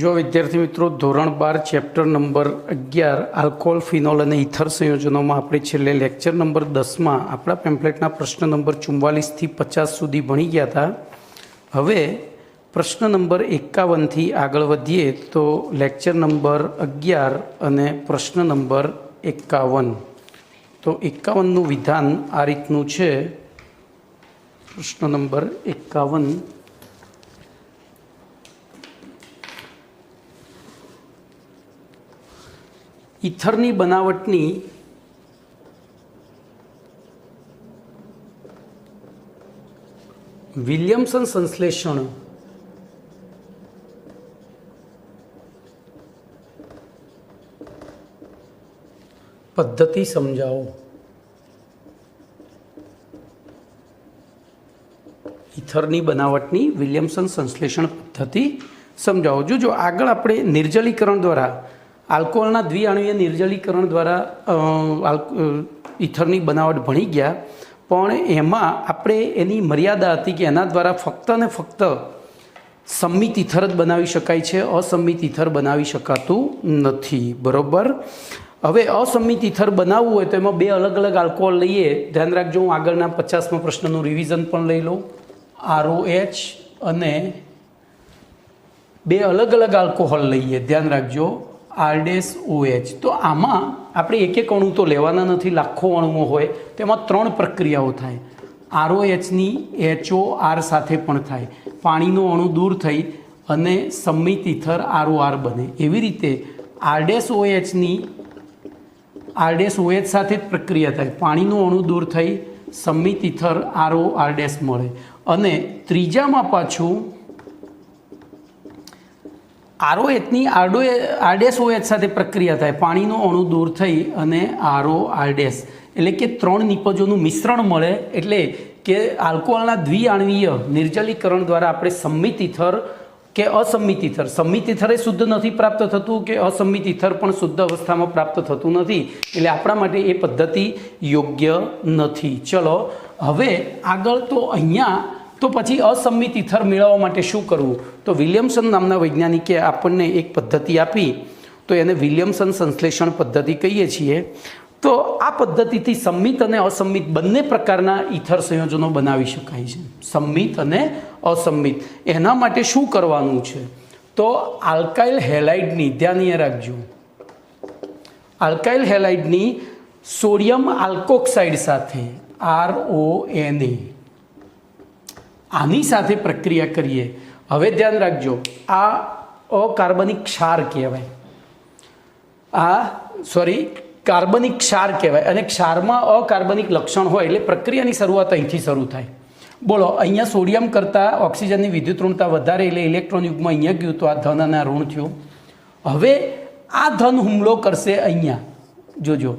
જો વિદ્યાર્થી મિત્રો ધોરણ 12 ચેપ્ટર નંબર 11 આલ્કોહોલ ફિનોલ અને ઇથર સંયોજનોમાં આપણે છેલ્લે લેક્ચર નંબર 10માં આપણા પેમ્પલેટના પ્રશ્ન નંબર 44 થી 50 સુધી ભણી ગયા હતા. હવે પ્રશ્ન નંબર 51 થી આગળ વધીએ તો લેક્ચર નંબર 11 અને પ્રશ્ન નંબર 51. તો 51નું વિધાન આ રીતનું છે. પ્રશ્ન નંબર 51, ઇથરની બનાવટની વિલિયમસન સંશ્લેષણ પદ્ધતિ સમજાવો. ઇથરની બનાવટની વિલિયમસન સંશ્લેષણ પદ્ધતિ સમજાવો. જો આગળ આપણે નિર્જલીકરણ દ્વારા આલ્કોહોલના દ્વિઆણુવીય નિર્જલીકરણ દ્વારા ઇથરની બનાવટ ભણી ગયા, પણ એમાં આપણે એની મર્યાદા હતી કે એના દ્વારા ફક્ત ને ફક્ત સંમિત ઇથર જ બનાવી શકાય છે, અસંમિત ઇથર બનાવી શકાતું નથી. બરાબર. હવે અસંમિત ઇથર બનાવવું હોય તો એમાં બે અલગ અલગ આલ્કોહોલ લઈએ. ધ્યાન રાખજો, હું આગળના 50મા પ્રશ્નનું રિવિઝન પણ લઈ લઉં. ROH અને બે અલગ અલગ આલ્કોહોલ લઈએ. ધ્યાન રાખજો, R-OH. તો આમાં આપણે એક એક અણુ તો લેવાના નથી, લાખો અણુઓ હોય. તેમાં 3 પ્રક્રિયાઓ થાય. ROHની HOR સાથે પણ થાય. પાણીનો અણુ દૂર થઈ અને સંમિત ઇથર ROR બને. એવી રીતે R-OHની R-OH સાથે જ પ્રક્રિયા થાય. પાણીનો અણુ દૂર થઈ સંમિત ઇથર ROR મળે. અને ત્રીજામાં પાછું ROHની R-OH સાથે પ્રક્રિયા થાય. પાણીનો અણુ દૂર થઈ અને ROR, એટલે કે 3 નિપજોનું મિશ્રણ મળે. એટલે કે આલ્કોહોલના દ્વિઆણવીય નિર્જલીકરણ દ્વારા આપણે સંમિત ઇથર કે અસંમિત ઇથર, સંમિત ઇથર એ શુદ્ધ નથી પ્રાપ્ત થતું કે અસંમિત ઇથર પણ શુદ્ધ અવસ્થામાં પ્રાપ્ત થતું નથી. એટલે આપણા માટે એ પદ્ધતિ યોગ્ય નથી. ચલો હવે આગળ તો અહીંયા તો પછી અસંમિત ઇથર મેળવવા માટે શું કરવું? તો વિલિયમસન નામના વૈજ્ઞાનિકે આપણને એક પદ્ધતિ આપી, તો એને વિલિયમસન સંશ્લેષણ પદ્ધતિ કહીએ છીએ. તો આ પદ્ધતિથી સંમિત અને અસંમિત બંને પ્રકારના ઇથર સંયોજનો બનાવી શકાય છે. સંમિત અને અસંમિત. એના માટે શું કરવાનું છે? તો આલ્કાઇલ હેલાઇડની, ધ્યાન એ રાખજો, આલ્કાઇલ હેલાઇડની સોડિયમ આલ્કોક્સાઇડ સાથે RONA આની સાથે પ્રક્રિયા કરીએ. હવે ધ્યાન રાખજો, આ અકાર્બનિક ક્ષાર કહેવાય. કાર્બનિક ક્ષાર કહેવાય. અને ક્ષારમાં અકાર્બનિક લક્ષણ હોય એટલે પ્રક્રિયાની શરૂઆત અહીંથી શરૂ થાય. બોલો, અહીંયા સોડિયમ કરતાં ઓક્સિજનની વિદ્યુત ઋણતા વધારે એટલે ઇલેક્ટ્રોન યુગમાં અહીંયા ગયું, તો આ ધન અને આ ઋણ થયું. હવે આ ધન હુમલો કરશે અહીંયા. જોજો,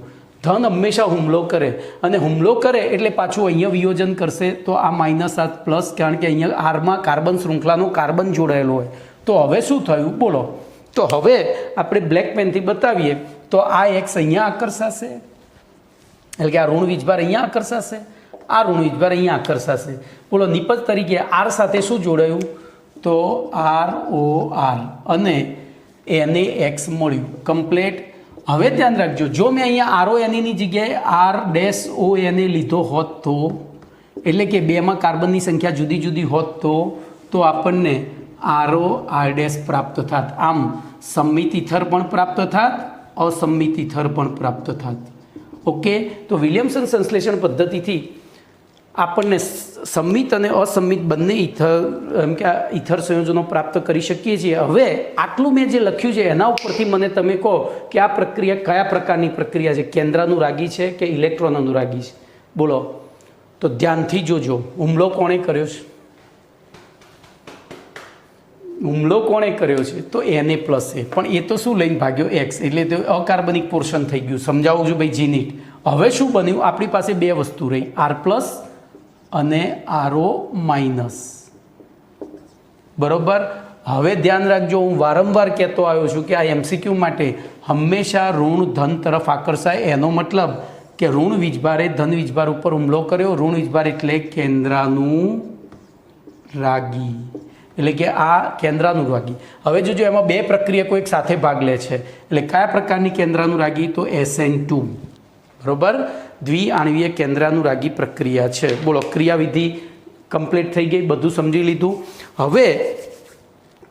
ધન હંમેશા હુમલો કરે, અને હુમલો કરે એટલે પાછું અહીંયા વિયોજન કરશે. તો આ માઇનસ આ પ્લસ, કારણ કે અહીંયા આરમાં કાર્બન શૃંખલાનો કાર્બન જોડાયેલો હોય. તો હવે શું થયું બોલો? તો હવે આપણે બ્લેક પેનથી બતાવીએ તો આ એક્સ અહીંયા આકર્ષાશે, એટલે કે આ ઋણ વીજભાર અહીંયા આકર્ષાશે, આ ઋણ વીજભાર અહીંયા આકર્ષાશે. બોલો, નિપજ તરીકે R સાથે શું જોડાયું? તો ROR અને NaX મળ્યું. કમ્પ્લેટ. હવે ધ્યાન રાખજો, જો મેં અહીંયા RONAની જગ્યાએ R-ONA લીધો હોત તો, એટલે કે બેમાં કાર્બનની સંખ્યા જુદી જુદી હોત તો આપણને ROR પ્રાપ્ત થાત. આમ સંમિત ઇથર પણ પ્રાપ્ત થાત, અસંમિત ઇથર પણ પ્રાપ્ત થાત. ઓકે. તો વિલિયમસન સંશ્લેષણ પદ્ધતિથી આપણને સંમિત અને અસંમિત બંને ઇથર સંયોજનો પ્રાપ્ત કરી શકીએ છીએ. હવે આટલું મેં જે લખ્યું છે એના ઉપરથી મને તમે કહો કે આ પ્રક્રિયા કયા પ્રકારની પ્રક્રિયા છે, કેન્દ્રાનુરાગી છે કે ઇલેક્ટ્રોન અનુરાગી છે? બોલો. તો ધ્યાનથી જોજો, હુમલો કોણે કર્યો છે? હુમલો કોણે કર્યો છે? તો Na+. પણ એ તો શું લઈને ભાગ્યો? X. એટલે તો અકાર્બનિક પોર્શન થઈ ગયું. સમજાવું છું ભાઈ જીનીટ. હવે શું બન્યું? આપણી પાસે બે વસ્તુ રહી, R+ અને RO-. બરોબર. હવે ધ્યાન રાખજો, હું વારંવાર કહેતો આવ્યો છું કે આ MCQ માટે હંમેશા ઋણ ધન તરફ આકર્ષાય. એનો મતલબ કે ઋણ વીજભારે ધન વીજભાર ઉપર હુમલો કર્યો. ઋણ વીજભાર એટલે કેન્દ્રાનુરાગી. એટલે કે આ કેન્દ્રાનુરાગી. હવે જોજો એમાં બે પ્રક્રિયકો એક સાથે ભાગ લે છે, એટલે કયા પ્રકારની કેન્દ્રાનુરાગી? તો SN2, બરોબર, દ્વિઆણવીય કેન્દ્રાનુરાગી પ્રક્રિયા છે. બોલો, ક્રિયાવિધિ કમ્પ્લીટ થઈ ગઈ, બધું સમજી લીધું. હવે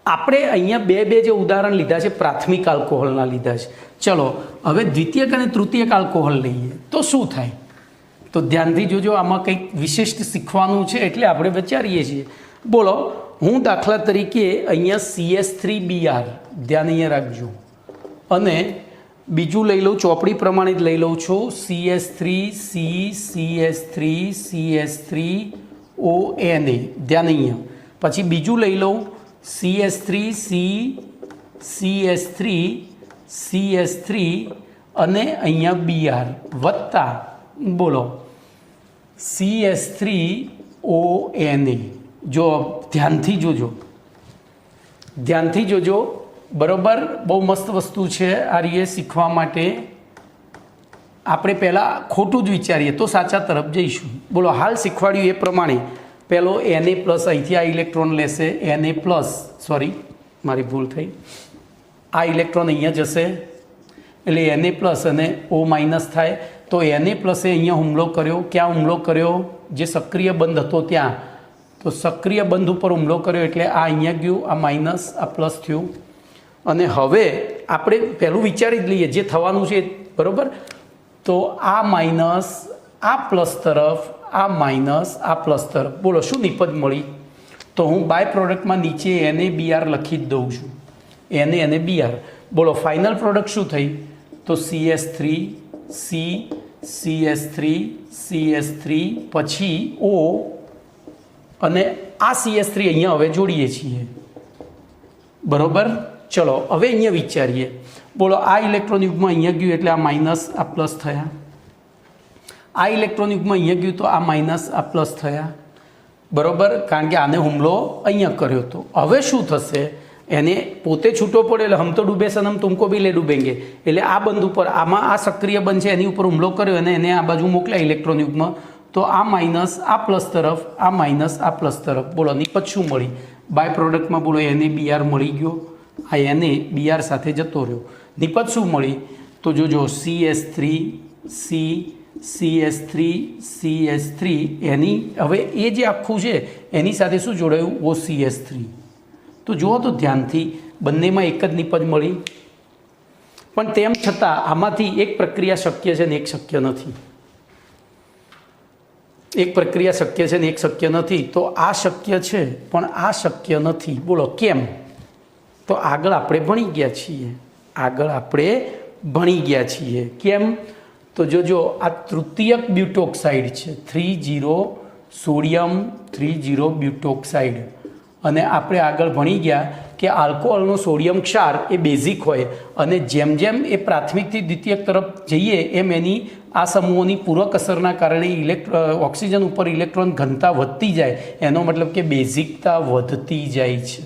આપણે અહીંયા બે જે ઉદાહરણ લીધા છે પ્રાથમિક આલ્કોહોલના લીધા છે. ચલો હવે દ્વિતીયક અને તૃતીયક આલ્કોહોલ લઈએ તો શું થાય? તો ધ્યાનથી જોજો, આમાં કંઈક વિશિષ્ટ શીખવાનું છે એટલે આપણે વિચારીએ છીએ. બોલો, હું દાખલા તરીકે અહીંયા CS3Br, ધ્યાન અહીંયા રાખજો, અને બીજું લઈ લઉં, ચોપડી પ્રમાણે જ લઈ લઉં છું, CS3C CS3ONA, ધ્યાન અહીંયા. પછી બીજું લઈ લઉં CS3C CS3 અને અહીંયા Br વત્તા, બોલો, CS3ONA. જો ધ્યાનથી જોજો, બરાબર, બહુ મસ્ત વસ્તુ છે આ રીતે શીખવા માટે. આપણે પહેલાં ખોટું જ વિચારીએ તો સાચા તરફ જઈશું. બોલો, હાલ શીખવાડ્યું એ પ્રમાણે પહેલો Na+, અહીંથી આ ઇલેક્ટ્રોન લેશે, Na+, સોરી મારી ભૂલ થઈ, આ ઇલેક્ટ્રોન અહીંયા જશે એટલે Na+ અને O- થાય. તો Na+ એ અહીંયા હુમલો કર્યો. ક્યાં હુમલો કર્યો? જે સક્રિય બંધ હતો ત્યાં. તો સક્રિય બંધ ઉપર હુમલો કર્યો એટલે આ અહીંયા ગયું, આ માઇનસ, આ પ્લસ થયું. અને હવે આપણે પહેલું વિચારી જ લઈએ જે થવાનું છે, બરાબર. તો આ માઇનસ આ પ્લસ તરફ, આ માઇનસ આ પ્લસ તરફ. બોલો, શું નિપજ મળી? તો હું બાય પ્રોડક્ટમાં નીચે NaBr લખી જ દઉં છું, Na અને Br. બોલો, ફાઇનલ પ્રોડક્ટ શું થઈ? તો CS3C CS3 પછી O અને આ CS3 અહીંયા હવે જોડીએ છીએ, બરાબર. ચલો હવે અહીંયા વિચારીએ. બોલો, આ ઇલેક્ટ્રોન યુગમાં અહીંયા ગયું એટલે આ માઇનસ આ પ્લસ થયા, આ ઇલેક્ટ્રોન યુગમાં અહીંયા ગયું તો આ માઇનસ આ પ્લસ થયા, બરાબર, કારણ કે આને હુમલો અહીંયા કર્યો હતો. હવે શું થશે? એને પોતે છૂટો પડે એટલે હમ તો ડૂબે સનમ તુમકો બી લે ડૂબેંગે, એટલે આ બંધ ઉપર, આમાં આ સક્રિય બંધ છે એની ઉપર હુમલો કર્યો અને એને આ બાજુ મોકલ્યા ઇલેક્ટ્રોન યુગમાં. તો આ માઇનસ આ પ્લસ તરફ, આ માઇનસ આ પ્લસ તરફ. બોલો, નિપજ શું મળી? બાય પ્રોડક્ટમાં બોલો NaBr મળી ગયો, આ NaBr સાથે જતો રહ્યો. નિપજ શું મળી? તો જોજો, CS3C CS3 એની હવે એ જે આખું છે એની સાથે શું જોડાયું? OCS3. તો જુઓ તો ધ્યાનથી, બંનેમાં એક જ નિપજ મળી, પણ તેમ છતાં આમાંથી એક પ્રક્રિયા શક્ય છે ને એક શક્ય નથી. એક પ્રક્રિયા શક્ય છે ને એક શક્ય નથી. તો આ શક્ય છે પણ આ શક્ય નથી. બોલો કેમ? તો આગળ આપણે ભણી ગયા છીએ. કેમ? તો જોજો, આ તૃતીયક બ્યુટોક્સાઇડ છે, 30 સોડિયમ 30 બ્યુટોક્સાઇડ. અને આપણે આગળ ભણી ગયા કે આલ્કોહોલનો સોડિયમ ક્ષાર એ બેઝિક હોય અને જેમ જેમ એ પ્રાથમિકથી દ્વિતીયક તરફ જઈએ એમ એની આ સમૂહોની પૂરક અસરના કારણે ઓક્સિજન ઉપર ઇલેક્ટ્રોન ઘનતા વધતી જાય, એનો મતલબ કે બેઝિકતા વધતી જાય છે.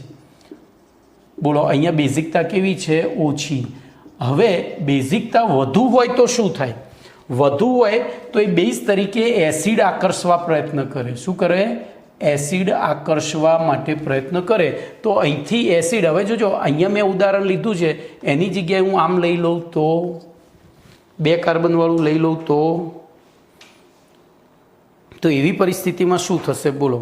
બોલો, અહીંયા બેઝિકતા કેવી છે? ઓછી. હવે બેઝિકતા વધુ હોય તો શું થાય? વધુ હોય તો એ બેઝ તરીકે એસિડ આકર્ષવા પ્રયત્ન કરે. શું કરે? એસિડ આકર્ષવા માટે પ્રયત્ન કરે. તો અહીંથી એસિડ, હવે જોજો, અહીંયા મેં ઉદાહરણ લીધું છે, એની જગ્યાએ હું આમ લઈ લઉં તો 2 કાર્બનવાળું લઈ લઉં તો એવી પરિસ્થિતિમાં શું થશે? બોલો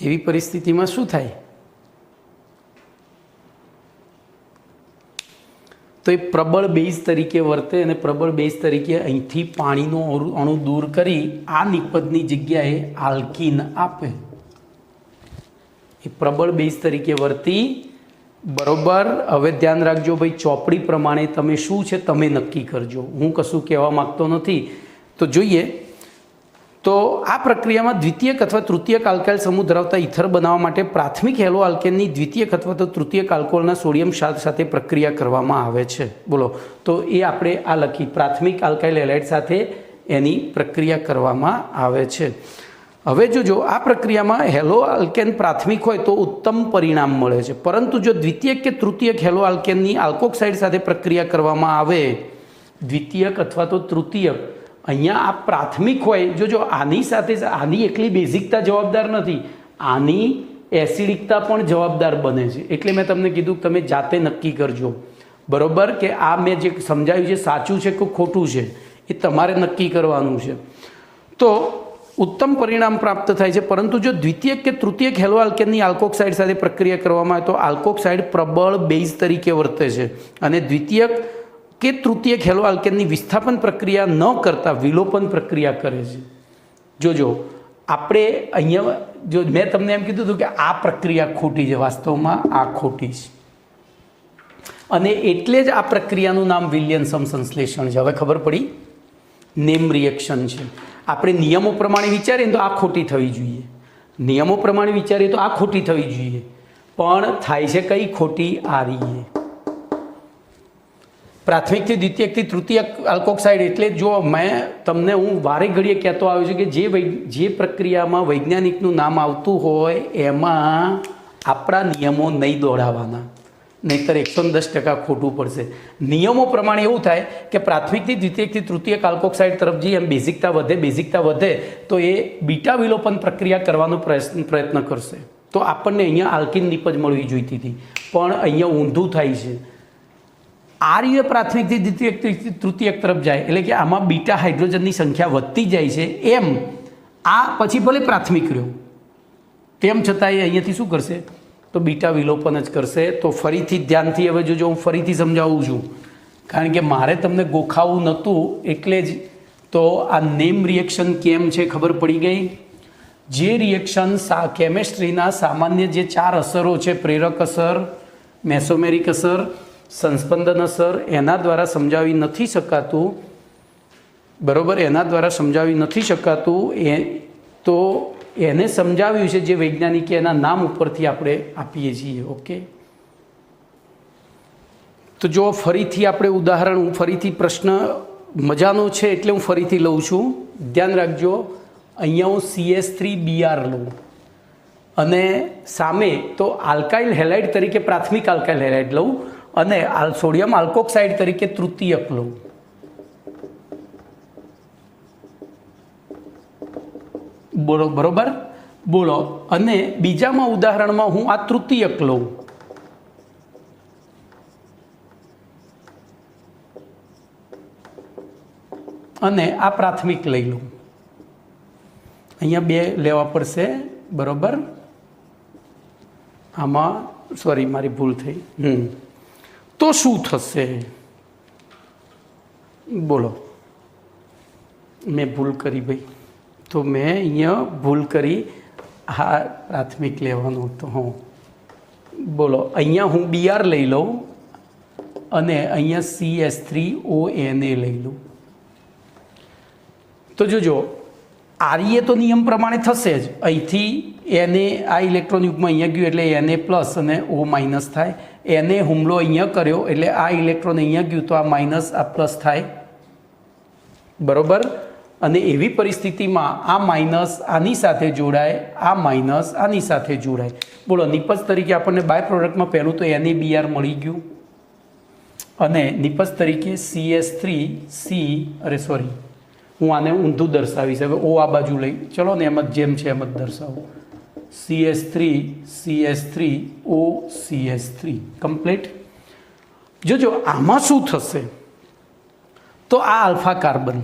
એવી પરિસ્થિતિમાં શું થાય? તો એ પ્રબળ બેઝ તરીકે વર્તે અને પ્રબળ બેઝ તરીકે અહીંથી પાણીનો અણુ દૂર કરી આ નિપજની જગ્યાએ આલ્કીન આપે. એ પ્રબળ બેઝ તરીકે વર્તી, બરોબર. હવે ધ્યાન રાખજો ભાઈ, ચોપડી પ્રમાણે તમે શું છે તમે નક્કી કરજો, હું કશું કહેવા માગતો નથી. તો જોઈએ તો આ પ્રક્રિયામાં દ્વિતીયક અથવા તૃતીયક આલ્કાઇલ સમૂહ ધરાવતા ઇથર બનાવવા માટે પ્રાથમિક હેલો આલ્કેનની દ્વિતીયક અથવા તો તૃતીયક આલ્કોહોલના સોડિયમ ક્ષાર સાથે પ્રક્રિયા કરવામાં આવે છે. બોલો, તો એ આપણે આ લખી, પ્રાથમિક આલ્કાઇલ હેલાઇડ સાથે એની પ્રક્રિયા કરવામાં આવે છે. હવે જોજો, આ પ્રક્રિયામાં હેલો આલ્કેન પ્રાથમિક હોય તો ઉત્તમ પરિણામ મળે છે, પરંતુ જો દ્વિતીયક કે તૃતીયક હેલો આલ્કેનની આલ્કોક્સાઇડ સાથે પ્રક્રિયા કરવામાં આવે, દ્વિતીયક અથવા તો તૃતીયક અહીંયા આ પ્રાથમિક હોય, જો આની સાથે આની એકલી બેઝિકતા જવાબદાર નથી, આની એસિડિકતા પણ જવાબદાર બને છે. એટલે મેં તમને કીધું તમે જાતે નક્કી કરજો, બરાબર, કે આ મેં જે સમજાવ્યું છે સાચું છે કે ખોટું છે, એ તમારે નક્કી કરવાનું છે. તો ઉત્તમ પરિણામ પ્રાપ્ત થાય છે. પરંતુ જો દ્વિતીયક કે તૃતીયક હેલો આલ્કેનની આલ્કોક્સાઇડ સાથે પ્રક્રિયા કરવામાં આવે તો આલ્કોક્સાઇડ પ્રબળ બેઝ તરીકે વર્તે છે અને દ્વિતીયક કે તૃતીયક હેલો આલ્કેનની વિસ્થાપન પ્રક્રિયા ન કરતા વિલોપન પ્રક્રિયા કરે છે. જોજો આપણે અહીંયા જો મેં તમને એમ કીધું હતું કે આ પ્રક્રિયા ખોટી છે, વાસ્તવમાં આ ખોટી છે અને એટલે જ આ પ્રક્રિયાનું નામ વિલિયમસન સંશ્લેષણ છે. હવે ખબર પડી, નેમ રિએક્શન છે. આપણે નિયમો પ્રમાણે વિચારીએ તો આ ખોટી થવી જોઈએ, નિયમો પ્રમાણે વિચારીએ તો આ ખોટી થવી જોઈએ, પણ થાય છે કઈ ખોટી? આ રીએ પ્રાથમિકથી દ્વિતીયકથી તૃતીયક આલ્કોક્સાઇડ. એટલે જો મેં તમને હું વારે ઘડીએ કહેતો આવ્યો છું કે જે પ્રક્રિયામાં વૈજ્ઞાનિકનું નામ આવતું હોય એમાં આપણા નિયમો નહીં દોડાવવાના, નહીંતર 110% ખોટું પડશે. નિયમો પ્રમાણે એવું થાય કે પ્રાથમિકથી દ્વિતીયકથી તૃતીયક આલ્કોક્સાઇડ તરફ જઈએ એમ બેઝિકતા વધે તો એ બીટા વિલોપન પ્રક્રિયા કરવાનો પ્રયત્ન કરશે. તો આપણને અહીંયા આલ્કિન નિપજ મળવી જોઈતી હતી, પણ અહીંયા ઊંધું થાય છે. આર્ય પ્રાથમિકથી દ્વિતીયકથી તૃતીયક તરફ જાય એટલે કે આમાં બીટા હાઇડ્રોજનની સંખ્યા વધતી જાય છે, એમ આ પછી ભલે પ્રાથમિક રહ્યો તેમ છતાં એ અહીંયાથી શું કરશે? તો બીટા વિલોપન જ કરશે. તો ફરીથી ધ્યાનથી હવે જોજો, હું ફરીથી સમજાવું છું કારણ કે મારે તમને ગોખાવું નહોતું એટલે જ. તો આ નેમ રિએક્શન કેમ છે ખબર પડી ગઈ? જે રિએક્શન કેમેસ્ટ્રીના સામાન્ય જે 4 અસરો છે, પ્રેરક અસર, મેસોમેરિક અસર, સંસ્પંદન અસર, એના દ્વારા સમજાવી નથી શકાતું, બરાબર, એના દ્વારા સમજાવી નથી શકાતું તો એને સમજાવ્યું છે જે વૈજ્ઞાનિકે એના નામ ઉપરથી આપણે આપીએ છીએ. ઓકે, તો જો ફરીથી આપણે ઉદાહરણ, હું ફરીથી પ્રશ્ન મજાનો છે એટલે હું ફરીથી લઉં છું, ધ્યાન રાખજો. અહીંયા હું CS3Br લઉં અને સામે તો આલ્કાઇલ હેલાઇડ તરીકે પ્રાથમિક આલ્કાઇલ હેલાઇડ લઉં અને સોડિયમ આલ્કોક્સાઇડ તરીકે તૃતીયક લઉં. બોલો, બરોબર, બોલો. અને બીજામાં ઉદાહરણમાં હું આ તૃતીયક લઉં અને આ પ્રાથમિક લઈ લઉં. અહીંયા 2 લેવા પડશે, બરોબર. આમાં સોરી મારી ભૂલ થઈ. તો શું થશે? બોલો, મેં ભૂલ કરી ભાઈ, તો મેં અહીંયા ભૂલ કરી. હા, પ્રાથમિક લેવાનું તો હું, બોલો, અહીંયા હું Br લઈ લઉં અને અહીંયા CS3ONA લઈ લઉં. તો જોજો આર્ય તો નિયમ પ્રમાણે થશે જ. અહીંથી Na આ ઇલેક્ટ્રોન યુગમાં અહીંયા ગયું એટલે Na પ્લસ અને O માઇનસ થાય. Na હુમલો અહીંયા કર્યો એટલે આ ઇલેક્ટ્રોન અહીંયા ગયું તો આ માઇનસ આ પ્લસ થાય, બરોબર. અને એવી પરિસ્થિતિમાં આ માઇનસ આની સાથે જોડાય, આ માઇનસ આની સાથે જોડાય. બોલો, નિપજ તરીકે આપણને બાય પ્રોડક્ટમાં પહેલું તો NaBr મળી ગયું અને નિપજ તરીકે CS3C, અરે સોરી, હું આને ઊંધું દર્શાવીશ. હવે O આ બાજુ લઈ ચલો ને, એમ જ જેમ છે એમ જ દર્શાવું. CS3 O CS3 complete. જોજો આમાં શું થશે? તો આ આલ્ફા કાર્બન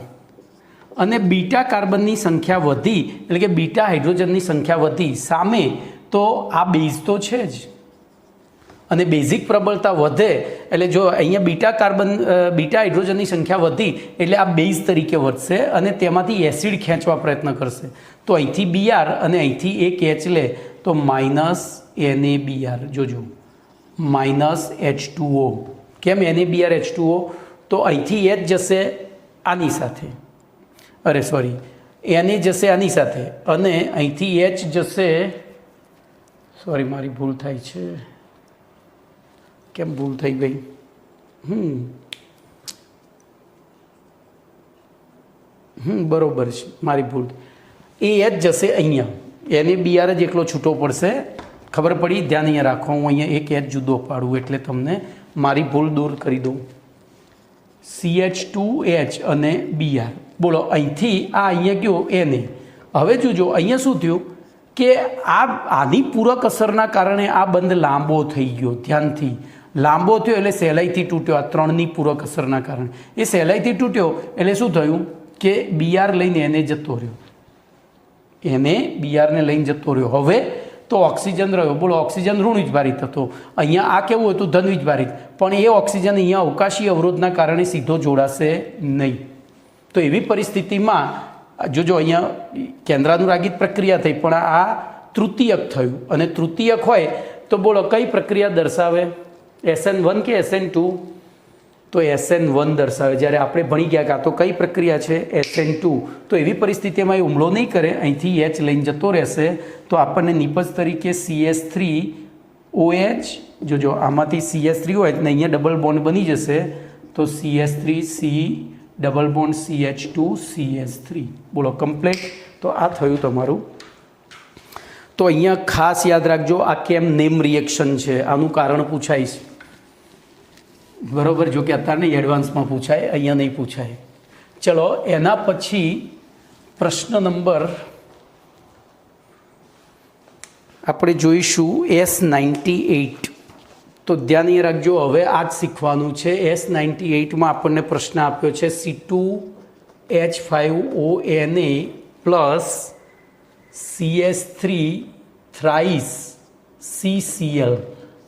અને બીટા કાર્બનની સંખ્યા વધી એટલે કે બીટા હાઇડ્રોજનની સંખ્યા વધી, સામે તો આ બેઝ તો છે જ અને બેઝિક પ્રબળતા વધે એટલે જો અહીંયા બીટા હાઇડ્રોજનની સંખ્યા વધી એટલે આ બેઝ તરીકે વધશે અને તેમાંથી એસિડ ખેંચવા પ્રયત્ન કરશે. તો અહીંથી Br અને અહીંથી એક H લે તો માઇનસ NaBr. જોજો માઇનસ H2O. કેમ NaBr H2O? તો અહીંથી H જશે આની સાથે, અરે સોરી, Na જશે આની સાથે અને અહીંથી H જશે, સોરી મારી ભૂલ થાય છે, કેમ ભૂલ થઈ ગઈ? બરોબર છે, મારી ભૂલ. એ H જશે અહીંયા, NaBr જ એકલો છૂટો પડશે. ખબર પડી? ધ્યાન અહીંયા રાખો, હું અહીંયા એક H જુદો પાડું એટલે તમને મારી ભૂલ દૂર કરી દઉં. CH2H અને Br બોલો અહીંથી આ અહીંયા ગયો એને, હવે જોજો અહીંયા શું થયું કે આની પૂરક અસરના કારણે આ બંધ લાંબો થઈ ગયો, ધ્યાનથી લાંબો થયો એટલે સહેલાઈથી તૂટ્યો, આ ત્રણની પૂરક અસરના કારણે એ સહેલાઈથી તૂટ્યો એટલે શું થયું કે બીઆર લઈને એને જતો રહ્યો, એને બીઆરને લઈને જતો રહ્યો. હવે તો ઓક્સિજન રહ્યો, બોલો ઓક્સિજન ઋણ વીજભારિત હતો, અહીંયા આ કેવું હતું ધન વીજભારિત, પણ એ ઓક્સિજન અહીંયા અવકાશી અવરોધના કારણે સીધો જોડાશે નહીં. તો એવી પરિસ્થિતિમાં જોજો અહીંયા કેન્દ્રાનુરાગિત પ્રક્રિયા થઈ, પણ આ તૃતીયક થયું, અને તૃતીયક હોય તો બોલો કઈ પ્રક્રિયા દર્શાવે, SN1 કે SN2? તો SN1 દર્શાવે. જ્યારે આપણે ભણી ગયા કે આ તો કઈ પ્રક્રિયા છે SN2, તો એવી પરિસ્થિતિમાં એ હુમલો નહીં કરે, અહીંથી H લઈને જતો રહેશે, તો આપણને નિપજ તરીકે CH3OH, જોજો આમાંથી CH3OH ને અહીંયા ડબલ બોન્ડ બની જશે, તો CH3C ડબલ બોન્ડ CH2CH3. બોલો કમ્પ્લીટ. તો આ થયું તમારું. તો અહીંયા ખાસ યાદ રાખજો આ કેમ નેમ રિએક્શન છે, આનું કારણ પૂછાઈશ, બરાબર? જો કે અત્યારે નહીં, એડવાન્સમાં પૂછાય, અહીંયા નહીં પૂછાય. ચલો એના પછી પ્રશ્ન નંબર આપણે જોઈશું S98. તો ધ્યાન એ રાખજો, હવે આ જ શીખવાનું છે. S98માં આપણને પ્રશ્ન આપ્યો છે C2H5ONA plus CH3 thrice CCl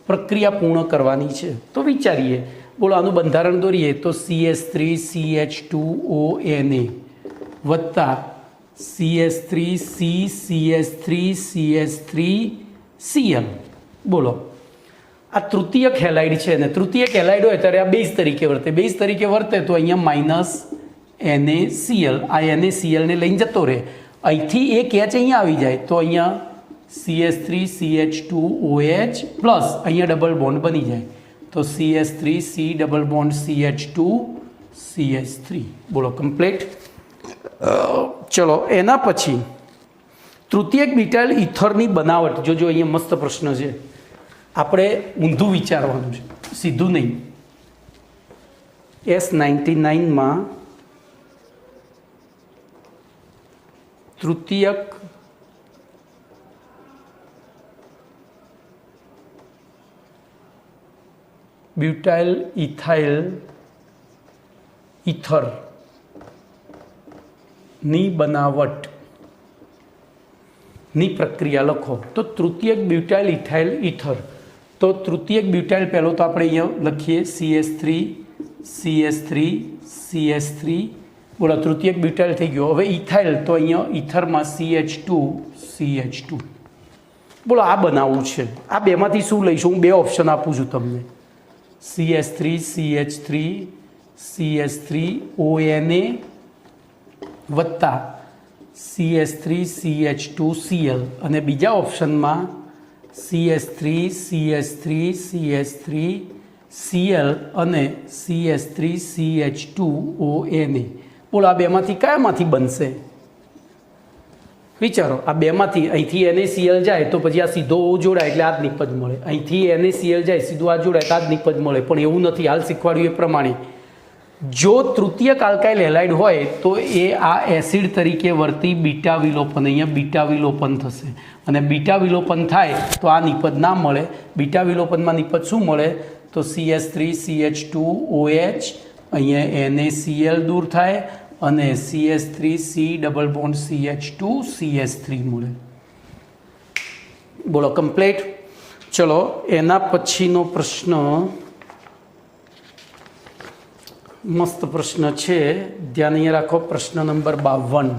પ્રક્રિયા પૂર્ણ કરવાની છે. તો વિચારીએ, બોલો આનું બંધારણ દોરીએ તો CH3CH2ONA વત્તા CH3CCH3CH3Cl. બોલો આ તૃતીયક હેલાઇડ છે ને, તૃતીયક હેલાઇડ હોય ત્યારે આ બેઝ તરીકે વર્તે, બેઝ તરીકે વર્તે તો અહીંયા માઇનસ NaCl, આ NaCl ને લઈને જતો રહે, અહીંથી એક H અહીંયા આવી જાય તો અહીંયા CH3CH2OH પ્લસ અહીંયા ડબલ બોન્ડ બની જાય તો CH3C ડબલ બોન્ડ CH2CH3. બોલો કમ્પ્લીટ. ચલો એના પછી તૃતીયક બ્યુટાઇલ ઇથરની બનાવટ, જોજો અહીંયા મસ્ત પ્રશ્ન છે, આપણે ઊંધું વિચારવાનું છે, સીધું નહીં. S99માં તૃતીયક બ્યુટાઇલ ઇથાઇલ ઇથર ની બનાવટની પ્રક્રિયા લખો. તો તૃતીયક બ્યુટાઇલ ઇથાઇલ ઇથર, તો તૃતીયક બ્યુટાઇલ પહેલો તો આપણે અહીંયા લખીએ CH3CH3CH3. બોલો તૃતીયક બ્યુટાઇલ થઈ ગયો. હવે ઇથાઇલ તો અહીંયા ઇથરમાં CH2CH2. બોલો આ બનાવવું છે, આ બેમાંથી શું લઈશું? હું બે ઓપ્શન આપું છું તમને, CH3CH3CH3ONA વત્તા CH3CH2Cl, અને બીજા ઓપ્શનમાં CH3CH3CH3Cl અને CH3CH2ONA. બોલો આ બેમાંથી કયામાંથી બનશે? વિચારો, આ બેમાંથી અહીંથી NaCl જાય તો પછી આ સીધો O જોડાય એટલે આ જ નિપજ મળે, અહીંથી NaCl જાય સીધું આ જોડાય તો આ જ નિપજ મળે, પણ એવું નથી. હાલ શીખવાડ્યું એ પ્રમાણે જો તૃતીયક આલ્કાઇલ હેલાઇડ હોય તો એ આ એસિડ તરીકે વર્તી બીટા વિલોપન, અહીંયા બીટા વિલોપન થશે, અને બીટા વિલોપન થાય તો આ નિપજ ના મળે. બીટા વિલોપનમાં નિપજ શું મળે? તો CH3CH2OH, અહીંયા NaCl દૂર થાય અને CH3C ડબલ બોન્ડ CH2CH3 મળે. બોલો કમ્પ્લીટ. ચલો એના પછીનો પ્રશ્ન મસ્ત પ્રશ્ન છે, ધ્યાન અહીંયા રાખો. પ્રશ્ન નંબર 52.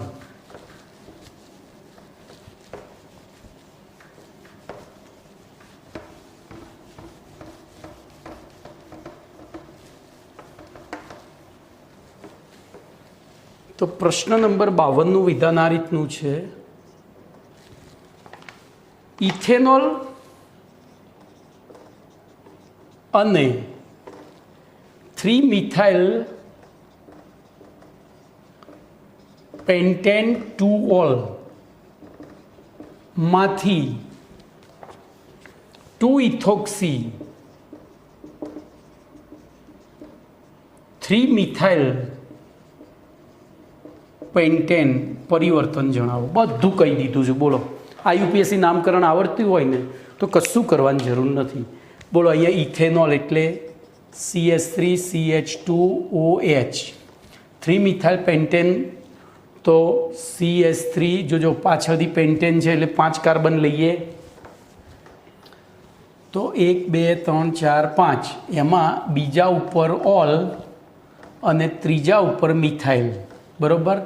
તો પ્રશ્ન નંબર 52નું વિધાન આ રીતનું છે, ઇથેનોલ અને 3-મિથાઇલ પેન્ટેન-2-ઓલ માંથી 2-ઇથોક્સી 3-મિથાઇલ પેન્ટેન પરિવર્તન જણાવો. બધું કહી દીધું છે. બોલો આ યુપીએસસી નામકરણ આવડતું હોય ને તો કશું કરવાની જરૂર નથી. બોલો અહીંયા ઇથેનોલ એટલે CH3CH2OH, 3મિથાઇલ પેન્ટેન તો CH3, જો પાછળથી પેન્ટેન છે એટલે 5 કાર્બન લઈએ તો 1 2 3 4 5, એમાં બીજા ઉપર ઓલ અને ત્રીજા ઉપર મિથાઇલ. બરાબર.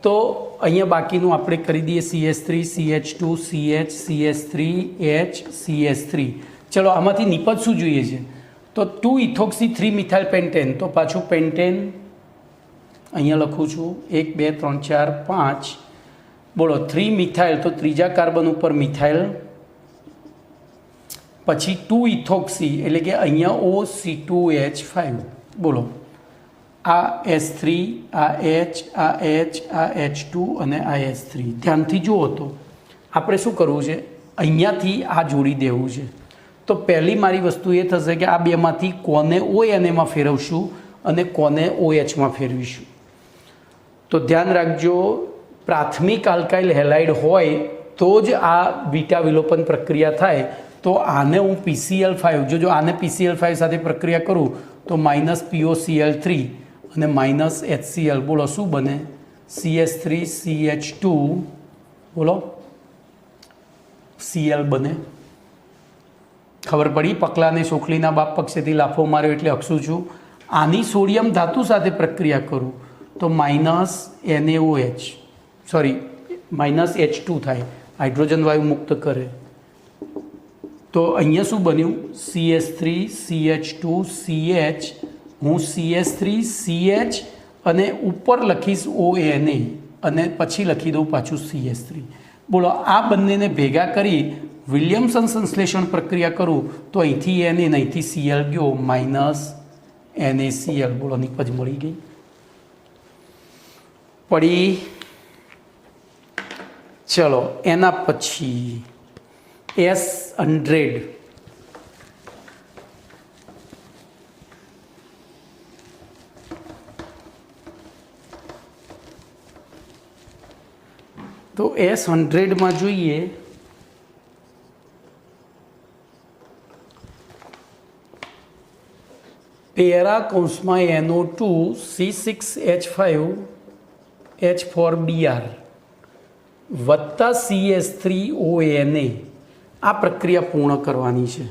તો અહીંયા બાકીનું આપણે કરી દઈએ CH3 CH2 CH CH3H CH3. ચલો આમાંથી નિપજ શું જોઈએ છે? તો 2-ઇથોક્સી 3મિથાઇલ પેન્ટેન, તો પાછું પેન્ટેન અહીંયા લખું છું 1 2 3 4 5. બોલો 3મિથાઇલ તો ત્રીજા કાર્બન ઉપર મિથાઇલ, પછી 2-ઇથોક્સી એટલે કે અહીંયા OC2H5. બોલો આ H3, આ H, આ H, આ H2 અને આ H3. ધ્યાનથી જુઓ તો આપણે શું કરવું છે, અહીંયાથી આ જોડી દેવું છે. તો પહેલી મારી વસ્તુ એ થશે કે આ બેમાંથી કોને ONAમાં ફેરવશું અને કોને OHમાં ફેરવીશું. તો ધ્યાન રાખજો, પ્રાથમિક આલ્કાઇલ હેલાઇડ હોય તો જ આ બીટા વિલોપન પ્રક્રિયા થાય. તો આને હું PCl5, જો આને PCl5 સાથે પ્રક્રિયા કરું તો -POCl3 અને -HCl. બોલો શું બને? CH3CH2, બોલો Cl બને. ખબર પડી? પકલાને સોખલીના બાપ પક્ષેથી લાફો માર્યો એટલે અક્ષું છું. આની સોડિયમ ધાતુ સાથે પ્રક્રિયા કરું તો -NaOH, સોરી -H2 થાય, હાઇડ્રોજન વાયુ મુક્ત કરે. તો અહીંયા શું બન્યું? CH3CH2CH, હું CH3CH અને ઉપર લખીશ ONA અને પછી લખી દઉં પાછું CH3. બોલો આ બંનેને ભેગા કરી વિલિયમસન સંશ્લેષણ પ્રક્રિયા કરું તો અહીંથી Na ને અહીંથી Cl ગયો, -NaCl. બોલો નિપજ મળી ગઈ. પડી. ચલો એના પછી S100. તો S100માં જોઈએ પેરા કૌંસમાં NO2 C6H5H4Br વત્તા CH3ONA. આ પ્રક્રિયા પૂર્ણ કરવાની છે.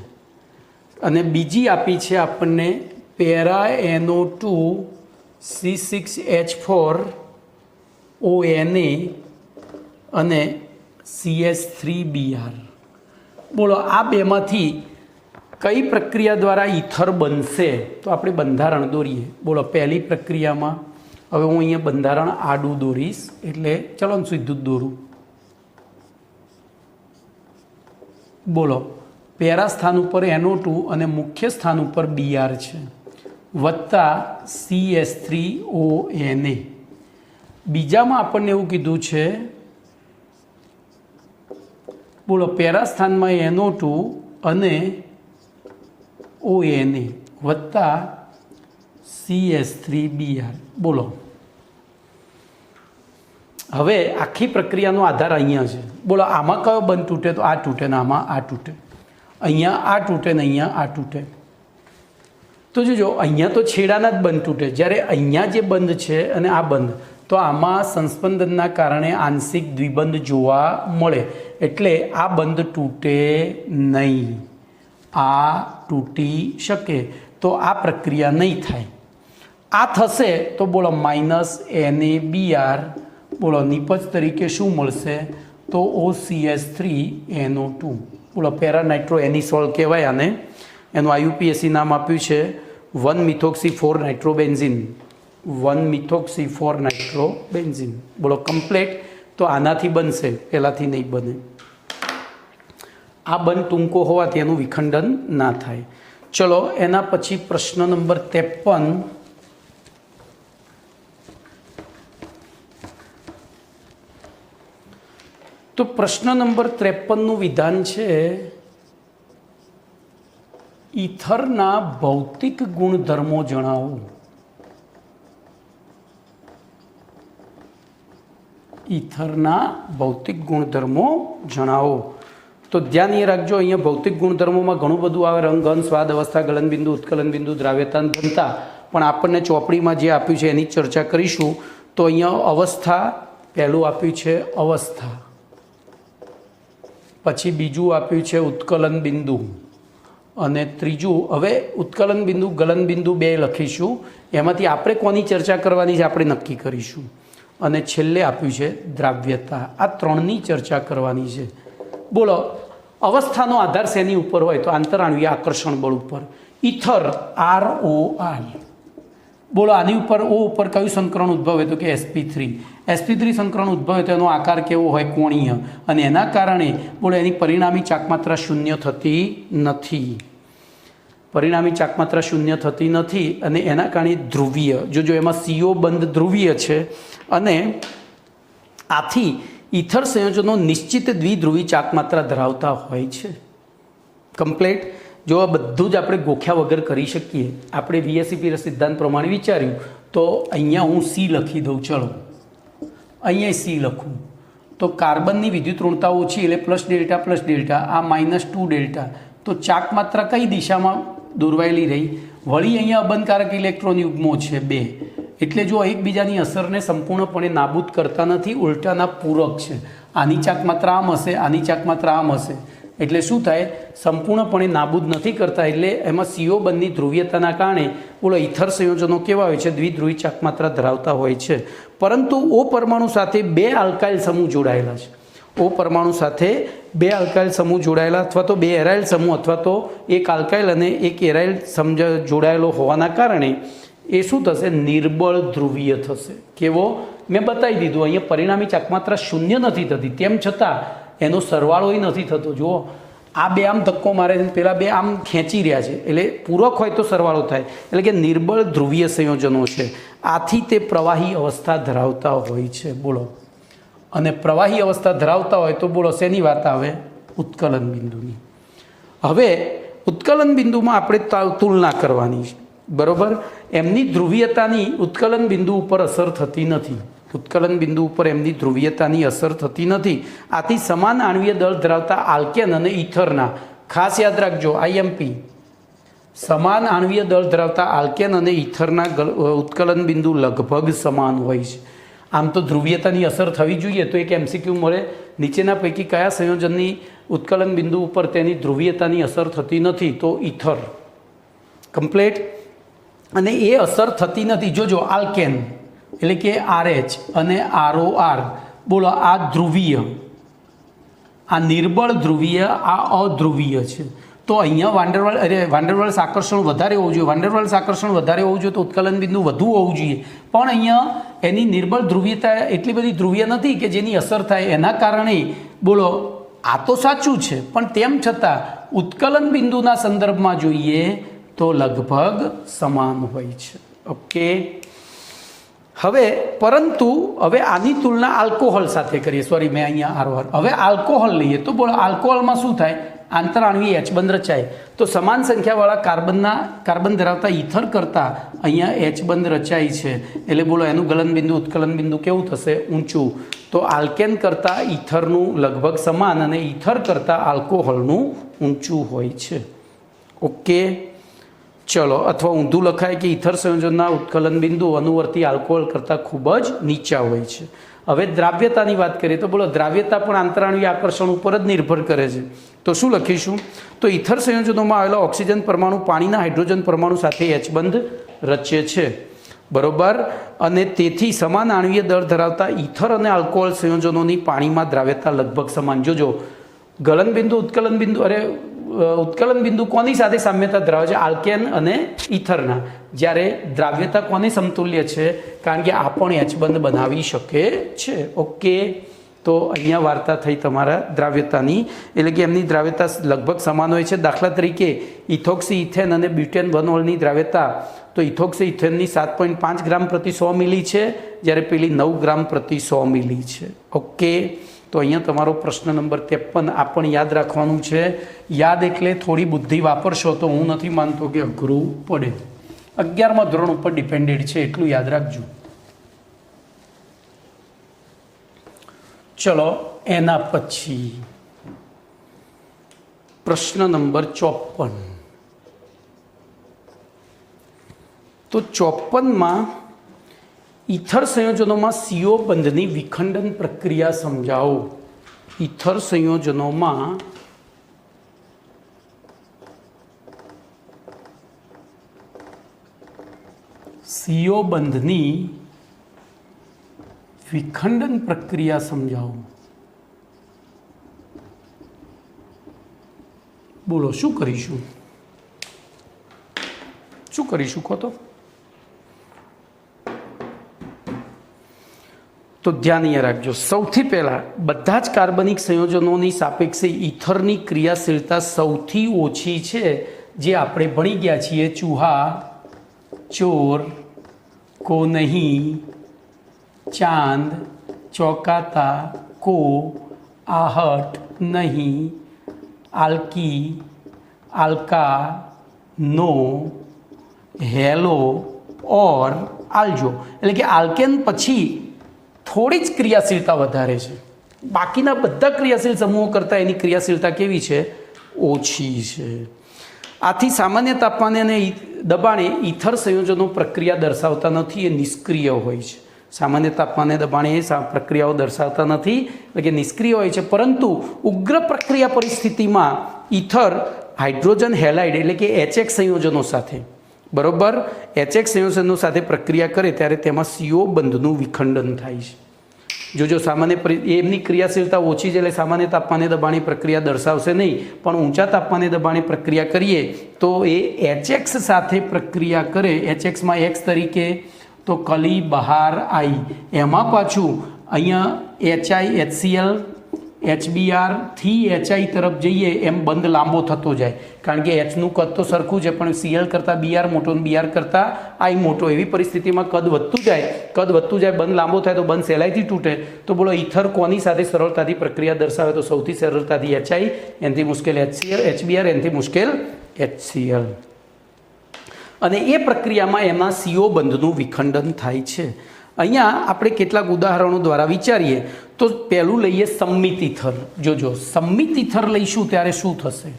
અને બીજી આપી છે આપણને પેરા NO2 C6H4ONA અને CH3Br. બોલો આ બેમાંથી કઈ પ્રક્રિયા દ્વારા ઈથર બનશે? તો આપણે બંધારણ દોરીએ. બોલો પહેલી પ્રક્રિયામાં હવે હું અહીંયા બંધારણ આડું દોરીશ, એટલે ચલો ને સીધું જ દોરું. બોલો પેરા સ્થાન ઉપર NO2 અને મુખ્ય સ્થાન ઉપર Br છે, વત્તા CH3ONA. બીજામાં આપણને એવું કીધું છે, બોલો પેરા સ્થાનમાં NO2 અને ONA વત્તા CH3Br. બોલો હવે આખી પ્રક્રિયાનો આધાર અહીંયા છે. બોલો આમાં કયો બંધ તૂટે? તો આ તૂટે ને આમાં આ તૂટે. અહીંયા આ તૂટે ને અહીંયા આ તૂટે. તો જોજો અહીંયા તો છેડાના જ બંધ તૂટે, જ્યારે અહીંયા જે બંધ છે અને આ બંધ, તો આમાં સંસ્પંદનના કારણે આંશિક દ્વિબંધ જોવા મળે, એટલે આ બંધ તૂટે નહીં. આ તૂટી શકે તો આ પ્રક્રિયા નહીં થાય. આ થશે તો બોલો -NaBr. બોલો નિપજ તરીકે શું મળશે? તો OCH3NO2. બોલો પેરાનાઇટ્રો એનિસોલ કહેવાય આને. એનું IUPAC નામ આપ્યું છે 1-methoxy-4-nitrobenzene. 1-methoxy-4-nitrobenzene. બોલો કમ્પ્લેટ. તો આનાથી બનશે, પહેલાંથી નહીં બને. આ બંધ ટૂંકો હોવાથી એનું વિખંડન ના થાય. ચલો એના પછી પ્રશ્ન નંબર 53. તો પ્રશ્ન નંબર 53નું વિધાન છે ઈથરના ભૌતિક ગુણધર્મો જણાવો. ઈથરના ભૌતિક ગુણધર્મો જણાવો. તો ધ્યાન એ રાખજો, અહીંયા ભૌતિક ગુણધર્મોમાં ઘણું બધું આવે, રંગ, ઘન, સ્વાદ, અવસ્થા, ગલનબિંદુ, ઉત્કલનબિંદુ, દ્રાવ્યતા, ઘનતા. પણ આપણને ચોપડીમાં જે આપ્યું છે એની ચર્ચા કરીશું. તો અહીંયા અવસ્થા પહેલું આપ્યું છે, અવસ્થા. પછી બીજું આપ્યું છે ઉત્કલન બિંદુ, અને ત્રીજું હવે ઉત્કલન બિંદુ, ગલન બિંદુ બે લખીશું. એમાંથી આપણે કોની ચર્ચા કરવાની છે આપણે નક્કી કરીશું. અને છેલ્લે આપ્યું છે દ્રાવ્યતા. આ ત્રણની ચર્ચા કરવાની છે. બોલો, અવસ્થાનો આધાર શેની ઉપર હોય? તો આંતરાણ્વીય આકર્ષણ બળ ઉપર. Ether ROR. બોલો, આની ઉપર O ઉપર કયું સંકરણ ઉદ્ભવે? તો કે sp3. sp3 સંકરણ ઉદ્ભવે તો એનો આકાર કેવો હોય? કોણીય. અને એના કારણે બોલો એની પરિણામી ચાકમાત્રા શૂન્ય થતી નથી. પરિણામી ચાકમાત્રા શૂન્ય થતી નથી અને એના કારણે ધ્રુવીય. જો એમાં CO બંધ ધ્રુવીય છે અને આથી ઈથર સંયોજનો નિશ્ચિત દ્વિધ્રુવી ચાકમાત્રા ધરાવતા હોય છે. કમ્પ્લેટ. જો આ બધું જ આપણે ગોખ્યા વગર કરી શકીએ, આપણે VSEP સિદ્ધાંત પ્રમાણે વિચાર્યું તો અહીંયા હું C લખી દઉં. ચલો, અહીંયા C લખું તો કાર્બનની વિદ્યુત ઋણતા ઓછી એટલે પ્લસ ડેલ્ટા, આ -2 ડેલ્ટા. તો ચાકમાત્રા કઈ દિશામાં દોરવાયેલી રહી? વળી અહીંયા અબંધકારક ઇલેક્ટ્રોન યુગ્મો છે 2, એટલે જો એકબીજાની અસરને સંપૂર્ણપણે નાબૂદ કરતા નથી, ઉલટાના પૂરક છે. આની ચાકમાત્રા આમ હશે, આની ચાકમાત્રા આમ હશે, એટલે શું થાય? સંપૂર્ણપણે નાબૂદ નથી કરતા. એટલે એમાં CO બંધની ધ્રુવીયતાના કારણે બોલો ઈથર સંયોજનો કેવા હોય છે? દ્વિધ્રુવી ચાકમાત્રા ધરાવતા હોય છે. પરંતુ O પરમાણુ સાથે 2 આલ્કાઇલ સમૂહ જોડાયેલા છે. O પરમાણુ સાથે 2 આલ્કાઇલ સમૂહ જોડાયેલા, અથવા તો 2 એરાઇલ સમૂહ, અથવા તો એક આલ્કાઇલ અને એક એરાઇલ જોડાયેલો હોવાના કારણે એ શું થશે? નિર્બળ ધ્રુવીય થશે. કેવો? મેં બતાવી દીધું. અહીંયા પરિણામી ચાકમાત્રા શૂન્ય નથી થતી, તેમ છતાં એનો સરવાળો નથી થતો. જુઓ, આ 2 આમ ધક્કો મારે છે, પેલા 2 આમ ખેંચી રહ્યા છે, એટલે પૂરક હોય તો સરવાળો થાય. એટલે કે નિર્બળ ધ્રુવીય સંયોજનો છે. આથી તે પ્રવાહી અવસ્થા ધરાવતા હોય છે. બોલો, અને પ્રવાહી અવસ્થા ધરાવતા હોય તો બોલો શેની વાત આવે? ઉત્કલન બિંદુની. હવે ઉત્કલન બિંદુમાં આપણે તુલના કરવાની છે, બરોબર? એમની ધ્રુવીયતાની ઉત્કલન બિંદુ ઉપર અસર થતી નથી. ઉત્કલન બિંદુ ઉપર એમની ધ્રુવીયતાની અસર થતી નથી. આથી સમાન આણ્વીય દળ ધરાવતા આલ્કેન અને ઈથરના, ખાસ યાદ રાખજો IMP, સમાન આણ્વીય દળ ધરાવતા આલ્કેન અને ઈથરના ઉત્કલન બિંદુ લગભગ સમાન હોય છે. આમ તો ધ્રુવીયતાની અસર થવી જોઈએ. તો એક MCQ મળે, નીચેના પૈકી કયા સંયોજનની ઉત્કલન બિંદુ ઉપર તેની ધ્રુવીયતાની અસર થતી નથી? તો ઈથર. કમ્પ્લેટ. અને એ અસર થતી નથી. જોજો, આલ્કેન એટલે કે RH અને ROR, બોલો આ ધ્રુવીય, આ નિર્બળ ધ્રુવીય, આ અધ્રુવીય છે. તો અહીંયા વાન્ડરવાલ્સ આકર્ષણ વધારે હોવું જોઈએ. વાન્ડરવાલ્સ આકર્ષણ વધારે હોવું જોઈએ તો ઉત્કલન બિંદુ વધુ હોવું જોઈએ. પણ અહીંયા એની નિર્બળ ધ્રુવીયતા એટલી બધી ધ્રુવીય નથી કે જેની અસર થાય. એના કારણે બોલો આ તો સાચું છે, પણ તેમ છતાં ઉત્કલન બિંદુના સંદર્ભમાં જોઈએ તો લગભગ સમાન હોય છે. ઓકે. હવે પરંતુ હવે આની તુલના આલ્કોહોલ સાથે કરીએ. સોરી, મેં અહીંયા ROR. હવે આલ્કોહોલ લઈએ તો બોલો આલ્કોહોલમાં શું થાય? આંતરાણ્વીય H બંધ રચાય. તો સમાન સંખ્યાવાળા કાર્બન ધરાવતા ઈથર કરતાં અહીંયા H બંધ રચાય છે, એટલે બોલો એનું ગલન બિંદુ ઉત્કલન બિંદુ કેવું થશે? ઊંચું. તો આલ્કેન કરતાં ઈથરનું લગભગ સમાન અને ઈથર કરતાં આલ્કોહોલનું ઊંચું હોય છે. ઓકે, ચલો. અથવા ઊંધું લખાય કે ઈથર સંયોજનના ઉત્કલન બિંદુ અનુવર્તી આલ્કોહોલ કરતાં ખૂબ જ નીચા હોય છે. હવે દ્રાવ્યતાની વાત કરીએ તો બોલો દ્રાવ્યતા પણ આંતરાણ્વીય આકર્ષણ ઉપર જ નિર્ભર કરે છે. તો શું લખીશું? તો ઈથર સંયોજનોમાં આવેલા ઓક્સિજન પરમાણુ પાણીના હાઇડ્રોજન પરમાણુ સાથે H બંધ રચે છે, બરોબર? અને તેથી સમાન આણ્વીય દળ ધરાવતા ઈથર અને આલ્કોહોલ સંયોજનોની પાણીમાં દ્રાવ્યતા લગભગ સમાન. જોજો, ગલન બિંદુ ઉત્કલન બિંદુ, ઉત્કલન બિંદુ કોની સાથે સામ્યતા ધરાવે છે? આલ્કેન અને ઈથરના. જ્યારે દ્રાવ્યતા કોને સમતુલ્ય છે? કારણ કે આ પણ H બંધ બનાવી શકે છે. ઓકે, તો અહીંયા વાર્તા થઈ તમારા દ્રાવ્યતાની, એટલે કે એમની દ્રાવ્યતા લગભગ સમાન હોય છે. દાખલા તરીકે ઇથોક્સી ઇથેન અને બ્યુટેન 1-ઓલની દ્રાવ્યતા, તો ઇથોક્સી ઇથેનની 7.5 ગ્રામ પ્રતિ 100 મિલી છે, જ્યારે પેલી 9 ગ્રામ પ્રતિ 100 મિલી છે. ઓકે, તો અહીંયા તમારો પ્રશ્ન નંબર 53 આ પણ યાદ રાખવાનું છે. યાદ એટલે થોડી બુદ્ધિ વાપરશો તો હું નથી માનતો કે અઘરું પડે. 11મા ધોરણ ઉપર ડિપેન્ડેડ છે, એટલું યાદ રાખજો. ચલો એના પછી પ્રશ્ન નંબર 54. તો 54માં ઇથર સંયોજનોમાં CO બંધની વિખંડન પ્રક્રિયા સમજાવો. ઇથર સંયોજનોમાં CO બંધની વિખંડન પ્રક્રિયા સમજાવો. બોલો શું કરીશું કહો તો ધ્યાન અહીંયા રાખજો. સૌથી પહેલાં બધા જ કાર્બનિક સંયોજનોની સાપેક્ષે ઇથરની ક્રિયાશીલતા સૌથી ઓછી છે જે આપણે ભણી ગયા છીએ. ચૂહા, ચોર, કો નહીં, ચાંદ, ચોકાતા, કો, आहट, नहीं, आल्की, आल्का, नो, हेलो और आल्जो. એટલે કે આલ્કેન પછી થોડી જ ક્રિયાશીલતા વધારે છે. બાકીના બધા ક્રિયાશીલ સમૂહો કરતાં એની ક્રિયાશીલતા કેવી છે? ઓછી છે. આથી સામાન્ય તાપમાને અને દબાણે ઇથર સંયોજનો પ્રક્રિયા દર્શાવતા નથી, એ નિષ્ક્રિય હોય છે. સામાન્ય તાપમાને દબાણે એ પ્રક્રિયાઓ દર્શાવતા નથી, એટલે કે નિષ્ક્રિય હોય છે. પરંતુ ઉગ્ર પ્રક્રિયા પરિસ્થિતિમાં ઇથર હાઇડ્રોજન હેલાઇડ એટલે કે HX સંયોજનો સાથે, બરોબર, HX સંયોજનો સાથે પ્રક્રિયા કરે ત્યારે તેમાં CO બંધનું વિખંડન થાય છે. જો સામાન્ય એમની ક્રિયાશીલતા ઓછી છે એટલે સામાન્ય તાપમાને દબાણે પ્રક્રિયા દર્શાવશે નહીં, પણ ઊંચા તાપમાને દબાણે પ્રક્રિયા કરીએ તો એ HX સાથે પ્રક્રિયા કરે. HXમાં X તરીકે તો કલી બહાર આવી, એમાં પાછું અહીંયા HI HCl HBr થી HI તરફ જઈએ એમ બંધ લાંબો થતો જાય, કારણ કે Hનું કદ તો સરખું છે પણ Cl કરતાં Br મોટો અને Br કરતાં I મોટો. એવી પરિસ્થિતિમાં કદ વધતું જાય, બંધ લાંબો થાય તો બંધ સહેલાઈથી તૂટે. તો બોલો ઇથર કોની સાથે સરળતાથી પ્રક્રિયા દર્શાવે? તો સૌથી સરળતાથી HI, એનાથી મુશ્કેલ HCl, HBr, એનાથી મુશ્કેલ HCl. અને એ પ્રક્રિયામાં એમાં CO બંધનું વિખંડન થાય છે. અહીંયા આપણે કેટલાક ઉદાહરણો દ્વારા વિચારીએ તો પહેલું લઈએ સંમિત ઇથર. જોજો સંમિત ઇથર લઈશું ત્યારે શું થશે?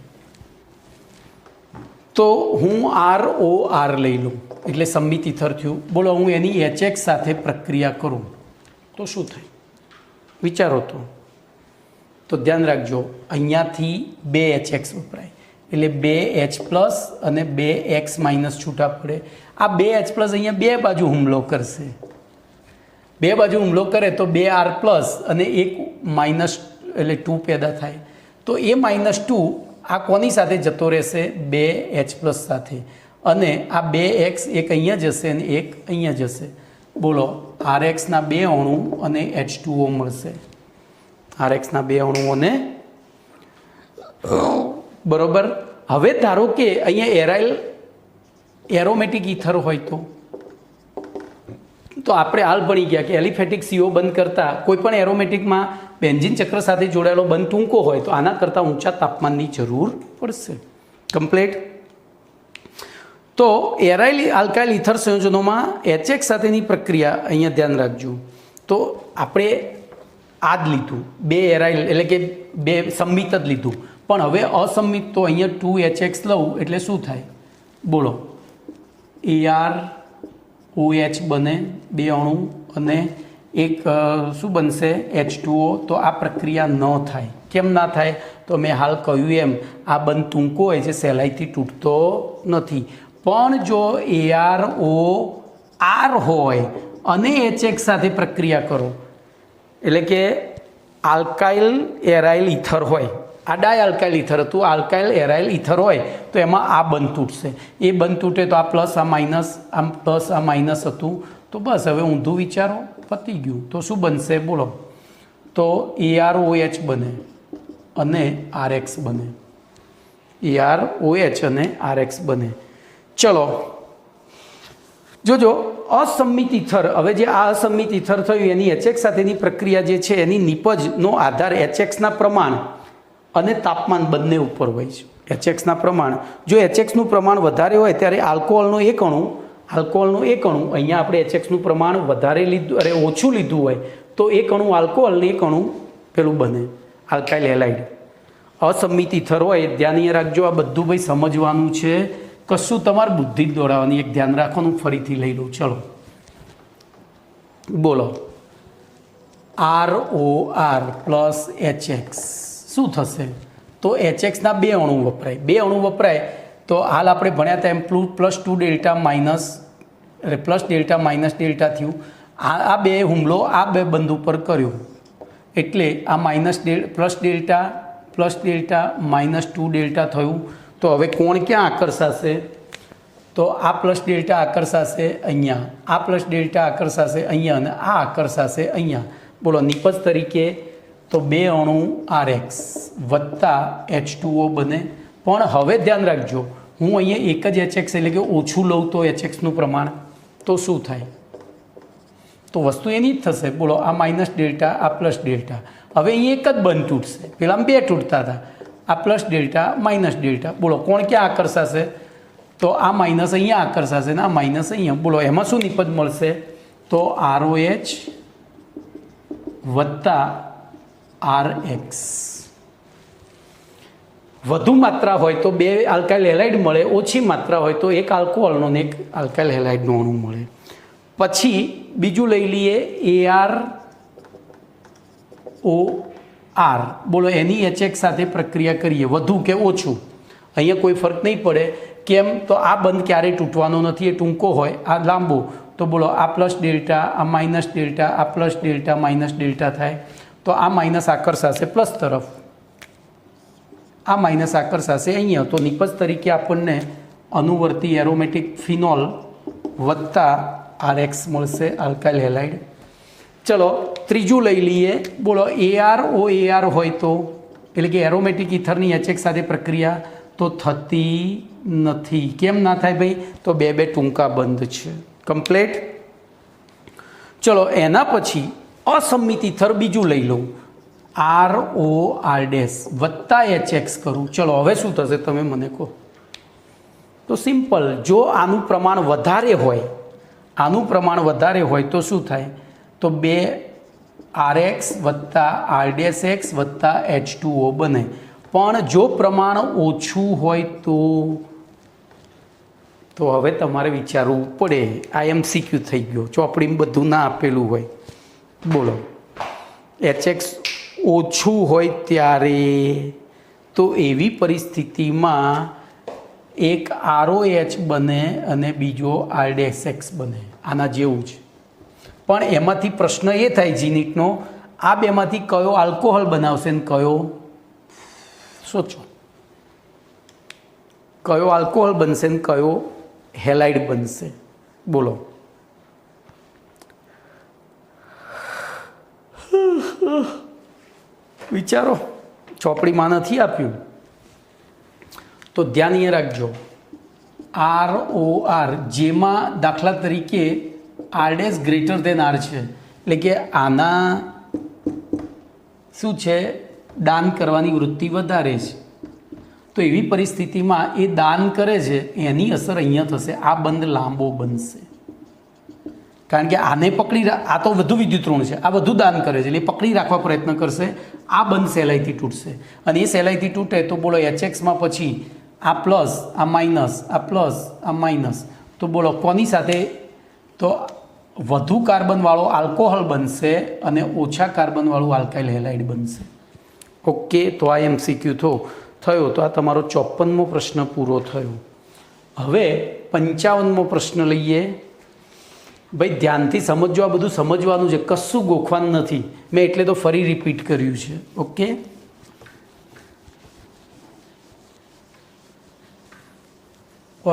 તો હું ROR લઈ લઉં એટલે સંમિત ઇથર થયું. બોલો હું એની HX સાથે પ્રક્રિયા કરું તો શું થાય? વિચારો તો ધ્યાન રાખજો, અહીંયાથી 2 HX વપરાય એટલે 2H+ અને 2X- છૂટા પડે. આ 2H+ અહીંયા બે બાજુ હુમલો કરશે, બે બાજુ હુમલો કરે તો 2R+ અને એક માઇનસ એટલે 2 પેદા થાય. તો એ -2 આ કોની સાથે જતો રહેશે? 2H+ સાથે. અને આ 2X એક અહીંયા જશે અને એક અહીંયા જશે. બોલો RXના 2 અણુ અને H2O મળશે. RXના 2 અણુઓને બરોબર. હવે ધારો કે અહીંયા એરાઇલ એરોમેટિક ઇથર હોય તો આપણે હાલ ભણી ગયા કે એલિફેટિક CO બંધ કરતાં કોઈ પણ એરોમેટિકમાં બેન્ઝીન ચક્ર સાથે જોડાયેલો બંધ ટૂંકો હોય તો આના કરતાં ઊંચા તાપમાનની જરૂર પડશે. કમ્પ્લીટ. તો એરાઇલ આલ્કાઇલ ઇથર સંયોજનોમાં HX સાથેની પ્રક્રિયા અહીંયા ધ્યાન રાખજો. તો આપણે આ જ લીધું, 2 એરાઇલ એટલે કે 2 સંમિત જ લીધું, પણ હવે અસંમિત તો અહીંયા 2HX લઉં એટલે શું થાય? બોલો ArOH બને 2 અણુ અને એક શું બનશે? H2O. તો આ પ્રક્રિયા ન થાય. કેમ ના થાય? તો મેં હાલ કહ્યું એમ આ બંધ ટૂંકો હોય છે, સહેલાઈથી તૂટતો નથી. પણ જો ArOR હોય અને HX સાથે પ્રક્રિયા કરો એટલે કે આલ્કાઇલ એરાઇલ ઇથર હોય, આ ડાયઆલ્કાઇલ ઇથર હતું, આલ્કાઇલ એરાઇલ ઇથર હોય તો એમાં આ બંધ તૂટશે. એ બંધ તૂટે તો આ પ્લસ આ માઇનસ, આમ પ્લસ આ માઇનસ હતું તો બસ હવે ઊંધું વિચારો, પતી ગયું. તો શું બનશે? બોલો તો ArOH બને અને RX બને. ArOH અને RX બને. ચલો જોજો અસંમિત ઇથર. હવે જે આ અસંમિત ઇથર થયું એની HX સાથેની પ્રક્રિયા જે છે એની નિપજનો આધાર HXના પ્રમાણ અને તાપમાન બંને ઉપર હોય છે. HXના પ્રમાણ, જો HXનું પ્રમાણ વધારે હોય ત્યારે આલ્કોહોલનો એક અણુ અહીંયા આપણે HXનું પ્રમાણ વધારે લીધું ઓછું લીધું હોય તો એક અણુ આલ્કોહોલ ને એક અણુ પેલું બને આલ્કાઇલ હેલાઇડ. અસમિત ઇથર હોય ધ્યાન અહીંયા રાખજો, આ બધું ભાઈ સમજવાનું છે, કશું તમારે બુદ્ધિ જ દોડાવવાની, એક ધ્યાન રાખવાનું. ફરીથી લઈ લઉં, ચલો બોલો. ROR પ્લસ HX શું થશે? તો HXના 2 અણુ વપરાય. 2 અણુ વપરાય તો હાલ આપણે ભણ્યા હતા એમ plus 2 delta minus plus delta minus delta થયું. આ 2 હુમલો આ 2 બંધ ઉપર કર્યો એટલે આ પ્લસ ડેલ્ટા માઇનસ 2 ડેલ્ટા થયું. તો હવે કોણ ક્યાં આકર્ષાશે? તો આ પ્લસ ડેલ્ટા આકર્ષાશે અહીંયા, આ પ્લસ ડેલ્ટા આકર્ષાશે અહીંયા અને આ આકર્ષાશે અહીંયા. બોલો નિપજ તરીકે તો 2 અણુ RX વત્તા H2O બને. પણ હવે ધ્યાન રાખજો, હું અહીંયા એક જ HX એટલે કે ઓછું લઉં તો HXનું પ્રમાણ તો શું થાય? તો વસ્તુ એની જ થશે. બોલો આ માઇનસ ડેલ્ટા આ પ્લસ ડેલ્ટા, હવે અહીં એક જ બંધ તૂટશે, પેલામાં 2 તૂટતા હતા. આ પ્લસ ડેલ્ટા માઇનસ ડેલ્ટા, બોલો કોણ ક્યાં આકર્ષાશે? તો આ માઇનસ અહીંયા આકર્ષાશે ને આ માઇનસ અહીંયા. બોલો એમાં શું નિપજ મળશે? તો ROH વત્તા RX. વધુ માત્રા હોય તો 2 આલ્કાઇલ હેલાઇડ મળે, ઓછી માત્રા હોય તો એક આલ્કોહોલનો ને એક આલ્કાઇલ હેલાઇડનો અણુ મળે. પછી બીજું લઈ લઈએ AROR. બોલો એની HX સાથે પ્રક્રિયા કરીએ, વધુ કે ઓછું અહીંયા કોઈ ફરક નહીં પડે. કેમ? તો આ બંધ ક્યારેય તૂટવાનો નથી, એ ટૂંકો હોય, આ લાંબો. તો બોલો આ પ્લસ ડેલ્ટા આ માઇનસ ડેલ્ટા આ પ્લસ ડેલ્ટા માઇનસ ડેલ્ટા થાય. તો આ માઇનસ આકર્ષાશે પ્લસ તરફ, આ માઇનસ આકર્ષાશે અહીંયા. તો નિપજ તરીકે આપણને અનુવર્તી એરોમેટિક ફિનોલ વત્તા RX મળશે આલ્કાઇલ હેલાઇડ. ચલો ત્રીજું લઈ લઈએ. બોલો AROAR હોય તો એટલે કે એરોમેટિક ઇથરની HX સાથે પ્રક્રિયા તો થતી નથી. કેમ ના થાય ભાઈ? તો 2 ટૂંકા બંધ છે. કમ્પ્લેટ. ચલો એના પછી અસમિત ઇથર બીજું લઈ લઉં, ROR વત્તા HX કરું. ચલો હવે શું થશે તમે મને કહો? તો સિમ્પલ, જો આનું પ્રમાણ વધારે હોય, તો શું થાય? તો 2 RX વત્તા RX વત્તા H2O બને. પણ જો પ્રમાણ ઓછું હોય તો હવે તમારે વિચારવું પડે. આ MCQ થઈ ગયો, ચોપડીમાં બધું ના આપેલું હોય. બોલો HX ઓછું હોય ત્યારે તો એવી પરિસ્થિતિમાં એક ROH બને અને બીજો RDSX બને, આના જેવું જ. પણ એમાંથી પ્રશ્ન એ થાય જીનિટનો, આ બેમાંથી કયો આલ્કોહોલ બનાવશે ને કયો? સોચો, કયો આલ્કોહોલ બનશે ને કયો હેલાઇડ બનશે? બોલો. વિચારો, ચોપડીમાં નથી આપ્યું તો ધ્યાન અહીંયા રાખજો. ROR જેમાં દાખલા તરીકે RDS ગ્રેટર દેન R છે, એટલે કે આના શું છે? દાન કરવાની વૃત્તિ વધારે છે. તો એવી પરિસ્થિતિમાં એ દાન કરે છે એની અસર અહીંયા થશે, આ બંધ લાંબો બનશે. કારણ કે આને પકડી, આ તો વધુ વિદ્યુત ઋણ છે, આ વધુ દાન કરે છે એટલે એ પકડી રાખવા પ્રયત્ન કરશે, આ બંધ સહેલાઈથી તૂટશે. અને એ સહેલાઈથી તૂટે તો બોલો HXમાં પછી આ પ્લસ આ માઇનસ આ પ્લસ આ માઇનસ, તો બોલો કોની સાથે? તો વધુ કાર્બનવાળો આલ્કોહોલ બનશે અને ઓછા કાર્બનવાળું આલ્કાઇલ હેલાઇડ બનશે. ઓકે, તો આ MCQ થયો. તો આ તમારો 54મો પ્રશ્ન પૂરો થયો. હવે 55મો પ્રશ્ન લઈએ. ભાઈ ધ્યાનથી સમજો, આ બધું સમજવાનું છે, કશું ગોખવાનું નથી. મેં એટલે તો ફરી રિપીટ કર્યું છે. ઓકે,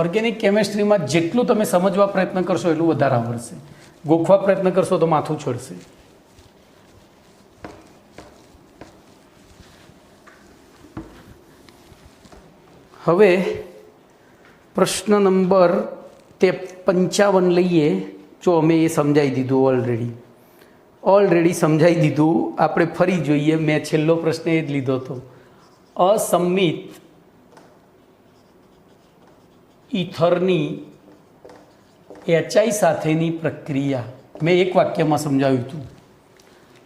ઓર્ગેનિક કેમેસ્ટ્રીમાં જેટલું તમે સમજવા પ્રયત્ન કરશો એટલું વધારે આવડશે. ગોખવા પ્રયત્ન કરશો તો માથું ચડશે. હવે પ્રશ્ન નંબર 55 લઈએ. જો અમે એ સમજાવી દીધું, ઓલરેડી સમજાવી દીધું. આપણે ફરી જોઈએ. મેં છેલ્લો પ્રશ્ન એ જ લીધો હતો. અસમિત ઇથરની HI સાથેની પ્રક્રિયા મેં એક વાક્યમાં સમજાવ્યું હતું.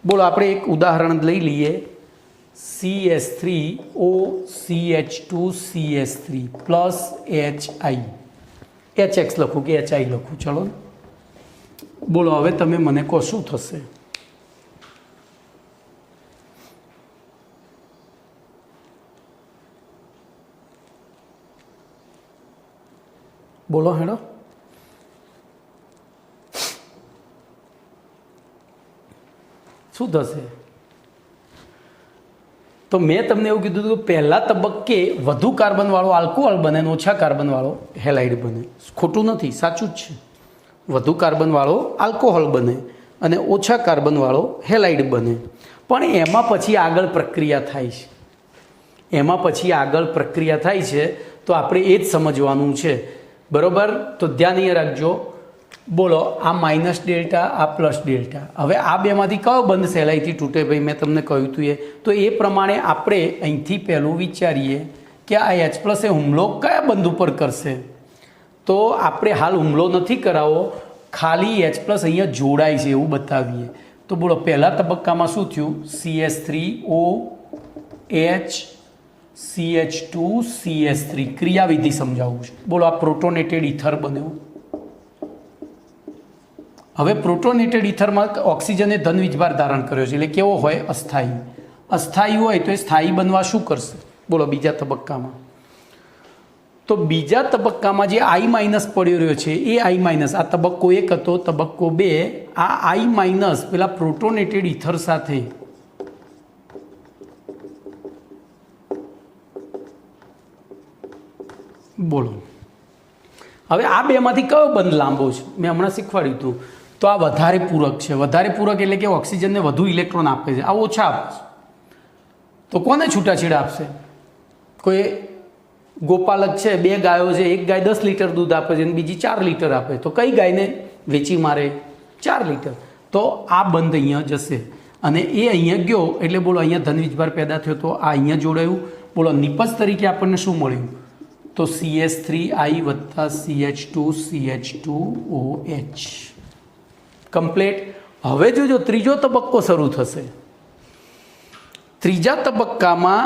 બોલો આપણે એક ઉદાહરણ લઈ લઈએ, CH3OCH2CH3 પ્લસ HI, HX લખું કે HI લખું, ચલો બોલો હવે તમે મને કહો શું થશે? બોલો હેડો. શું થશે? તો મેં તમને એવું કીધું હતું કે પહેલા તબક્કે વધુ કાર્બનવાળો આલ્કોહોલ બને અને ઓછા કાર્બનવાળો હેલાઇડ બને. ખોટું નથી, સાચું જ છે. વધુ કાર્બનવાળો આલ્કોહોલ બને અને ઓછા કાર્બનવાળો હેલાઇડ બને. પણ એમાં પછી આગળ પ્રક્રિયા થાય છે. તો આપણે એ જ સમજવાનું છે, બરાબર? તો ધ્યાન એ રાખજો. બોલો આ માઇનસ ડેલ્ટા, આ પ્લસ ડેલ્ટા. હવે આ બેમાંથી કયો બંધ સહેલાઈથી તૂટે ભાઈ? મેં તમને કહ્યું હતું એ. તો એ પ્રમાણે આપણે અહીંથી પહેલું વિચારીએ કે આ H પ્લસ એ હુમલો કયા બંધ ઉપર કરશે. તો આપણે હાલ હુમલો નથી કરાવો, ખાલી H પ્લસ અહીંયા જોડાય છે એવું બતાવીએ. તો બોલો પહેલા તબક્કામાં શું થયું? CH3OH CH2CH3 ક્રિયાવિધિ સમજાવું છે. બોલો આ પ્રોટોનેટેડ ઇથર બન્યો. હવે પ્રોટોનેટેડ ઇથરમાં ઓક્સિજને ધન વીજભાર ધારણ કર્યો છે, એટલે કેવો હોય? અસ્થાયી. અસ્થાયી હોય તો એ સ્થાયી બનવા શું કરશે? બોલો બીજા તબક્કામાં. તો બીજા તબક્કામાં જે I માઇનસ પડ્યો રહ્યો છે એ I માઇનસ, આ તબક્કો 1 હતો, તબક્કો 2, આ I માઇનસ પેલા પ્રોટોનેટેડ ઇથર સાથે બોલો હવે આ બેમાંથી કયો બંધ લાંબો છે? મેં હમણાં શીખવાડ્યું હતું. તો આ વધારે પૂરક છે. વધારે પૂરક એટલે કે ઓક્સિજનને વધુ ઇલેક્ટ્રોન આપે છે, આ ઓછા આપે છે. તો કોને છૂટાછેડા આપશે? કોઈ ગોપાલક છે, 2 ગાયો છે, એક ગાય 10 લીટર દૂધ આપે છે અને બીજી 4 લીટર આપે, તો કઈ ગાયને વેચી મારે? 4 લીટર. તો આ બંધ અહીંયા જશે અને એ અહીંયા ગયો એટલે બોલો અહીંયા ધન વીજભાર પેદા થયો, તો આ અહીંયા જોડાયું. બોલો નિપજ તરીકે આપણને શું મળ્યું? તો CH3I વત્તા CH2CH2OH કમ્પ્લીટ. હવે જોજો ત્રીજો તબક્કો શરૂ થશે. ત્રીજા તબક્કામાં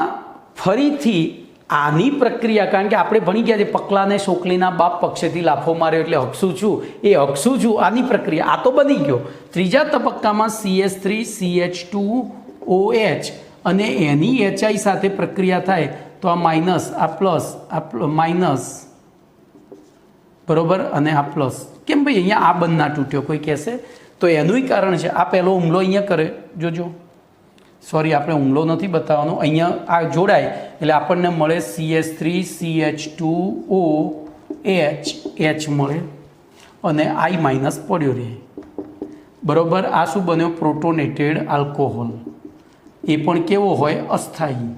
ફરીથી આની પ્રક્રિયા, કારણ કે આપણે ભણી ગયા છે પકલાને શોકલીના બાપ પક્ષેથી લાફો માર્યો એટલે હકસું છું, એ હકસું છું આની પ્રક્રિયા. આ તો બની ગયો. ત્રીજા તબક્કામાં CH3CH2OH અને એની HI સાથે પ્રક્રિયા થાય તો આ માઇનસ, આ પ્લસ, આ માઇનસ, બરોબર, અને આ પ્લસ. કેમ ભાઈ અહીંયા આ બંધ ના તૂટ્યો કોઈ કહેશે? તો એનું કારણ છે આ પહેલો હુમલો અહીંયા કરે. જોજો, સોરી આપણે હુમલો નથી બતાવવાનો, અહીંયા આ જોડાય એટલે આપણને મળે CH3CH2OH મળે અને I માઇનસ પડ્યો રહે, બરોબર. આ શું બન્યો? પ્રોટોનેટેડ આલ્કોહોલ. એ પણ કેવો હોય? અસ્થાયી,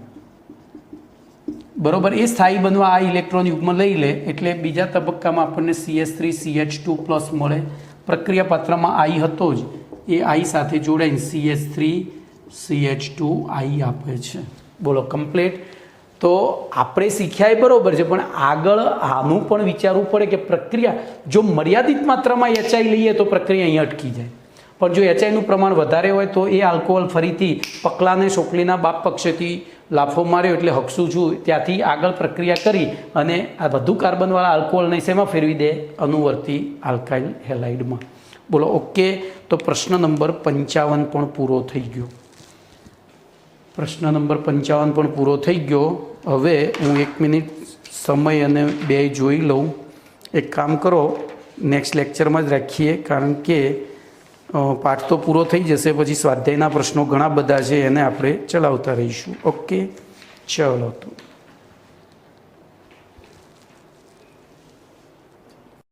બરોબર. એ સ્થાયી બનવા આ ઇલેક્ટ્રોન યુગ્મ લઈ લે એટલે બીજા તબક્કામાં આપણને CH3CH2 પ્લસ મળે. પ્રક્રિયા પાત્રમાં I હતો જ, એ I સાથે જોડાઈને CH3CH2I આપે છે. બોલો કમ્પ્લીટ. તો આપણે શીખ્યા એ બરાબર છે, પણ આગળ આનું પણ વિચારવું પડે કે પ્રક્રિયા જો મર્યાદિત માત્રામાં HI લઈએ તો પ્રક્રિયા અહીં અટકી જાય, પણ જો HIનું પ્રમાણ વધારે હોય તો એ આલ્કોહોલ ફરીથી પકલાને શોકલીના બાપ પક્ષેથી લાફો માર્યો એટલે હકસું છું ત્યાંથી આગળ પ્રક્રિયા કરી અને આ વધુ કાર્બનવાળા આલ્કોહોલને શેમાં ફેરવી દે? અનુવર્તી આલ્કાઇલ હેલાઇડમાં. બોલો ઓકે. તો પ્રશ્ન નંબર 55 પણ પૂરો થઈ ગયો. પ્રશ્ન નંબર 55 પણ પૂરો થઈ ગયો. હવે હું 1 મિનિટ સમય અને 2 જોઈ લઉં. એક કામ કરો, નેક્સ્ટ લેક્ચરમાં જ રાખીએ, કારણ કે પાઠ તો પૂરો થઈ જશે, પછી સ્વાધ્યાયના પ્રશ્નો ઘણા બધા છે એને આપણે ચલાવતા રહીશું. ઓકે, ચલો તો.